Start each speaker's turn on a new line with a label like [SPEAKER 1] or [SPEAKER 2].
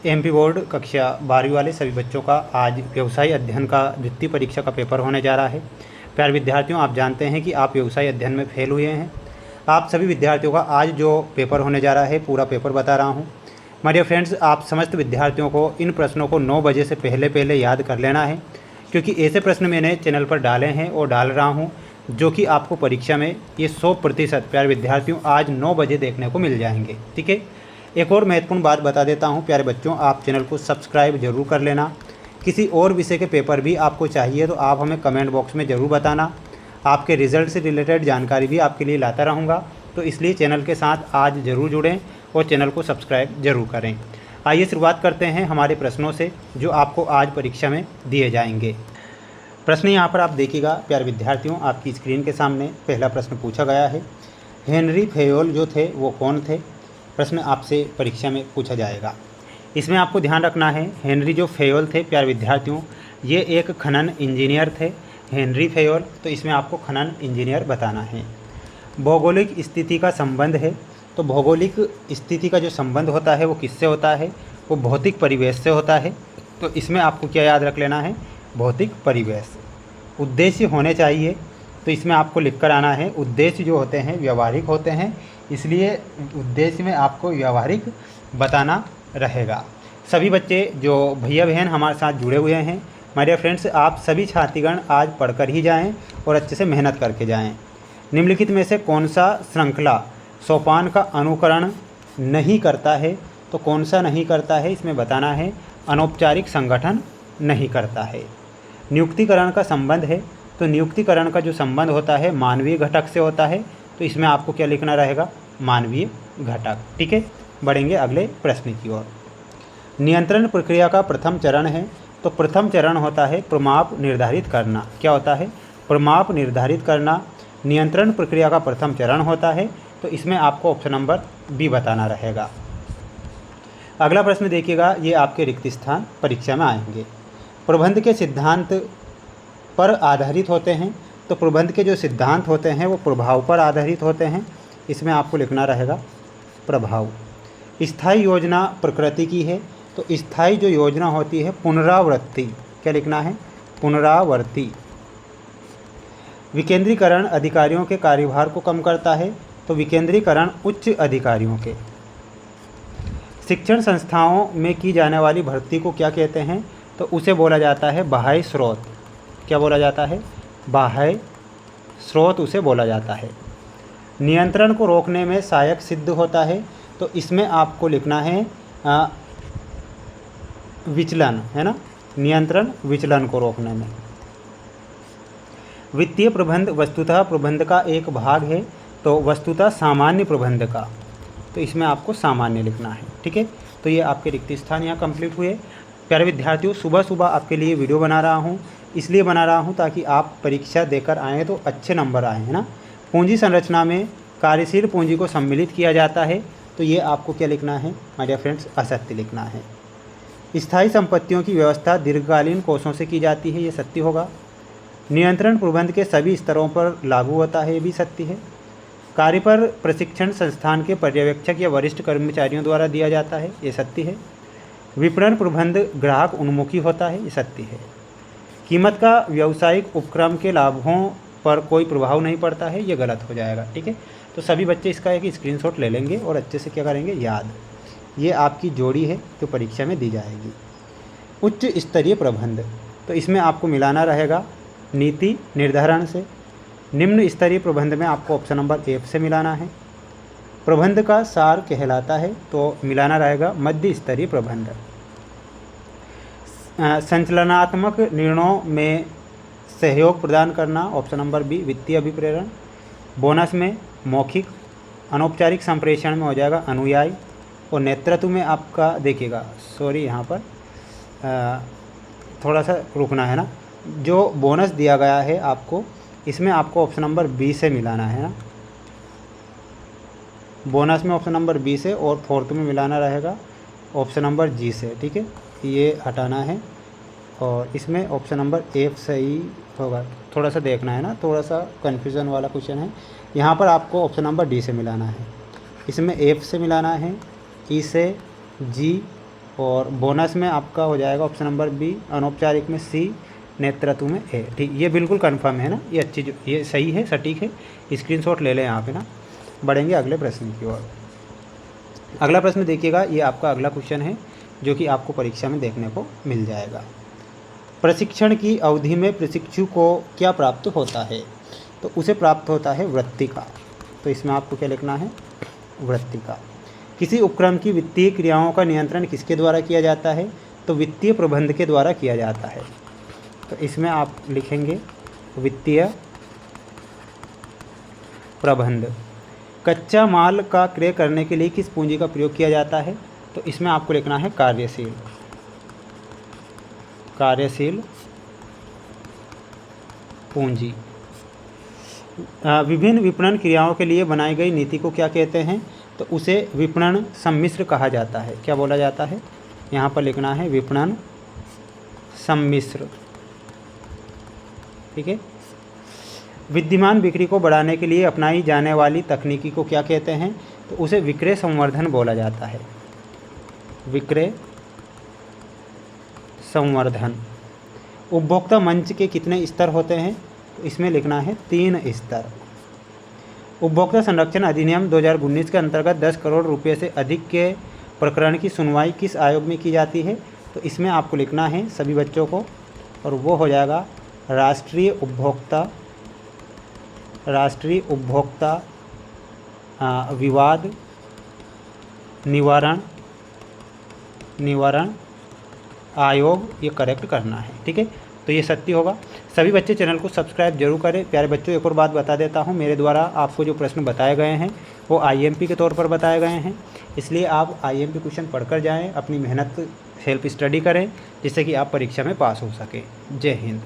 [SPEAKER 1] MP board कक्षा 12वीं वाले सभी बच्चों का आज व्यवसाय अध्ययन का द्वितीय परीक्षा का पेपर होने जा रहा है। प्यारे विद्यार्थियों, आप जानते हैं कि आप व्यवसाय अध्ययन में फेल हुए हैं। आप सभी विद्यार्थियों का आज जो पेपर होने जा रहा है पूरा पेपर बता रहा हूँ। माय डियर फ्रेंड्स, आप समस्त विद्यार्थियों को इन प्रश्नों को 9 बजे से पहले याद कर लेना है, क्योंकि ऐसे प्रश्न मैंने चैनल पर डाले हैं और डाल रहा हूँ जो कि आपको परीक्षा में ये 100% प्यारे विद्यार्थियों आज 9 बजे देखने को मिल जाएंगे। ठीक है। एक और महत्वपूर्ण बात बता देता हूँ प्यारे बच्चों, आप चैनल को सब्सक्राइब जरूर कर लेना। किसी और विषय के पेपर भी आपको चाहिए तो आप हमें कमेंट बॉक्स में ज़रूर बताना। आपके रिजल्ट से रिलेटेड जानकारी भी आपके लिए लाता रहूँगा, तो इसलिए चैनल के साथ आज ज़रूर जुड़ें और चैनल को सब्सक्राइब जरूर करें। आइए शुरुआत करते हैं हमारे प्रश्नों से जो आपको आज परीक्षा में दिए जाएंगे। प्रश्न यहाँ पर आप देखिएगा प्यारे विद्यार्थियों, आपकी स्क्रीन के सामने पहला प्रश्न पूछा गया है। हेनरी फेयोल जो थे वो कौन थे? प्रश्न आपसे परीक्षा में पूछा जाएगा। इसमें आपको ध्यान रखना है, हेनरी जो फेयोल थे प्यारे विद्यार्थियों, ये एक खनन इंजीनियर थे। हेनरी फेयोल, तो इसमें आपको खनन इंजीनियर बताना है। भौगोलिक स्थिति का संबंध है, तो भौगोलिक स्थिति का जो संबंध होता है वो किससे होता है? वो भौतिक परिवेश से होता है। तो इसमें आपको क्या याद रख लेना है? भौतिक परिवेश। उद्देश्य होने चाहिए, तो इसमें आपको लिख कर आना है उद्देश्य जो होते हैं व्यवहारिक होते हैं, इसलिए उद्देश्य में आपको व्यवहारिक बताना रहेगा। सभी बच्चे जो भैया बहन हमारे साथ जुड़े हुए हैं, माय डियर फ्रेंड्स, आप सभी छात्रीगण आज पढ़कर ही जाएं और अच्छे से मेहनत करके जाएं। निम्नलिखित में से कौन सा श्रृंखला सोपान का अनुकरण नहीं करता है? तो कौन सा नहीं करता है इसमें बताना है। अनौपचारिक संगठन नहीं करता है। नियुक्तिकरण का संबंध है, तो नियुक्तिकरण का जो संबंध होता है मानवीय घटक से होता है, तो इसमें आपको क्या लिखना रहेगा? मानवीय घटक। ठीक है, बढ़ेंगे अगले प्रश्न की ओर। नियंत्रण प्रक्रिया का प्रथम चरण है, तो प्रथम चरण होता है प्रमाप निर्धारित करना। क्या होता है? प्रमाप निर्धारित करना नियंत्रण प्रक्रिया का प्रथम चरण होता है, तो इसमें आपको ऑप्शन नंबर बी बताना रहेगा। अगला प्रश्न देखिएगा, ये आपके रिक्त स्थान परीक्षा में आएंगे। प्रबंध के सिद्धांत पर आधारित होते हैं, तो प्रबंध के जो सिद्धांत होते हैं वो प्रभाव पर आधारित होते हैं, इसमें आपको लिखना रहेगा प्रभाव। स्थायी योजना प्रकृति की है, तो स्थायी जो योजना होती है पुनरावृत्ति, क्या लिखना है? पुनरावृत्ति। विकेंद्रीकरण अधिकारियों के कार्यभार को कम करता है, तो विकेंद्रीकरण उच्च अधिकारियों के। शिक्षण संस्थाओं में की जाने वाली भर्ती को क्या कहते हैं? तो उसे बोला जाता है बाह्य स्रोत। क्या बोला जाता है? बाह्य स्रोत उसे बोला जाता है। नियंत्रण को रोकने में सहायक सिद्ध होता है, तो इसमें आपको लिखना है विचलन, है ना? नियंत्रण विचलन को रोकने में। वित्तीय प्रबंध वस्तुतः प्रबंध का एक भाग है, तो वस्तुतः सामान्य प्रबंध का, तो इसमें आपको सामान्य लिखना है। ठीक है, तो ये आपके रिक्त स्थान यहाँ कंप्लीट हुए। प्यारे विद्यार्थियों, सुबह सुबह आपके लिए वीडियो बना रहा हूँ, इसलिए बना रहा हूँ ताकि आप परीक्षा देकर आएँ तो अच्छे नंबर आएँ, है ना? पूंजी संरचना में कार्यशील पूंजी को सम्मिलित किया जाता है, तो ये आपको क्या लिखना है माय डियर फ्रेंड्स? असत्य लिखना है। स्थायी संपत्तियों की व्यवस्था दीर्घकालीन कोषों से की जाती है, ये सत्य होगा। नियंत्रण प्रबंध के सभी स्तरों पर लागू होता है, ये भी सत्य है। कार्य पर प्रशिक्षण संस्थान के पर्यवेक्षक या वरिष्ठ कर्मचारियों द्वारा दिया जाता है, ये सत्य है। विपणन प्रबंध ग्राहक उन्मुखी होता है, ये सत्य है। कीमत का व्यावसायिक उपक्रम के लाभों पर कोई प्रभाव नहीं पड़ता है, ये गलत हो जाएगा। ठीक है, तो सभी बच्चे इसका एक स्क्रीनशॉट ले लेंगे और अच्छे से क्या करेंगे? याद। ये आपकी जोड़ी है जो परीक्षा में दी जाएगी। उच्च स्तरीय प्रबंध, तो इसमें आपको मिलाना रहेगा नीति निर्धारण से। निम्न स्तरीय प्रबंध में आपको ऑप्शन नंबर ए से मिलाना है। प्रबंध का सार कहलाता है, तो मिलाना रहेगा मध्य स्तरीय प्रबंध। संचलनात्मक निर्णयों में सहयोग प्रदान करना, ऑप्शन नंबर बी वित्तीय अभिप्रेरण। बोनस में मौखिक। अनौपचारिक संप्रेषण में हो जाएगा अनुयायी। और नेतृत्व में आपका देखिएगा, सॉरी यहाँ पर थोड़ा सा रुकना है ना, जो बोनस दिया गया है आपको, इसमें आपको ऑप्शन नंबर बी से मिलाना है ना। बोनस में ऑप्शन नंबर बी से और फोर्थ में मिलाना रहेगा ऑप्शन नंबर जी से। ठीक है, ये हटाना है और इसमें ऑप्शन नंबर एफ सही होगा। थोड़ा सा देखना है ना, थोड़ा सा कन्फ्यूज़न वाला क्वेश्चन है। यहाँ पर आपको ऑप्शन नंबर डी से मिलाना है, इसमें एफ से मिलाना है, ई से, जी और बोनस में आपका हो जाएगा ऑप्शन नंबर बी, अनौपचारिक में सी, नेतृत्व में ए। ठीक, ये बिल्कुल कंफर्म है ना, ये अच्छी, जो ये सही है, सटीक है, स्क्रीनशॉट ले लें यहाँ पे ना। बढ़ेंगे अगले प्रश्न की ओर। अगला प्रश्न देखिएगा, ये आपका अगला क्वेश्चन है जो कि आपको परीक्षा में देखने को मिल जाएगा। प्रशिक्षण की अवधि में प्रशिक्षु को क्या प्राप्त होता है? तो उसे प्राप्त होता है वृत्तिका। तो इसमें आपको क्या लिखना है? वृत्तिका। किसी उपक्रम की वित्तीय क्रियाओं का नियंत्रण किसके द्वारा किया जाता है? तो वित्तीय प्रबंध के द्वारा किया जाता है। तो इसमें आप लिखेंगे वित्तीय प्रबंध। कच्चा माल का क्रय करने के लिए किस पूंजी का प्रयोग किया जाता है? तो इसमें आपको लिखना है कार्यशील पूंजी। विभिन्न विपणन क्रियाओं के लिए बनाई गई नीति को क्या कहते हैं? तो उसे विपणन सम्मिश्र कहा जाता है। क्या बोला जाता है? यहाँ पर लिखना है विपणन सम्मिश्र। ठीक है। विद्यमान बिक्री को बढ़ाने के लिए अपनाई जाने वाली तकनीकी को क्या कहते हैं? तो उसे विक्रय संवर्धन बोला जाता है। विक्रय संवर्धन। उपभोक्ता मंच के कितने स्तर होते हैं? तो इसमें लिखना है 3 स्तर। उपभोक्ता संरक्षण अधिनियम 2019 के अंतर्गत 10 करोड़ रुपये से अधिक के प्रकरण की सुनवाई किस आयोग में की जाती है? तो इसमें आपको लिखना है सभी बच्चों को, और वो हो जाएगा राष्ट्रीय उपभोक्ता विवाद निवारण आयोग, ये करेक्ट करना है। ठीक है, तो ये सत्य होगा। सभी बच्चे चैनल को सब्सक्राइब जरूर करें। प्यारे बच्चों, एक और बात बता देता हूँ, मेरे द्वारा आपको जो प्रश्न बताए गए हैं वो आईएमपी के तौर पर बताए गए हैं, इसलिए आप आईएमपी क्वेश्चन पढ़कर जाएं, अपनी मेहनत सेल्फ स्टडी करें, जिससे कि आप परीक्षा में पास हो सकें। जय हिंद।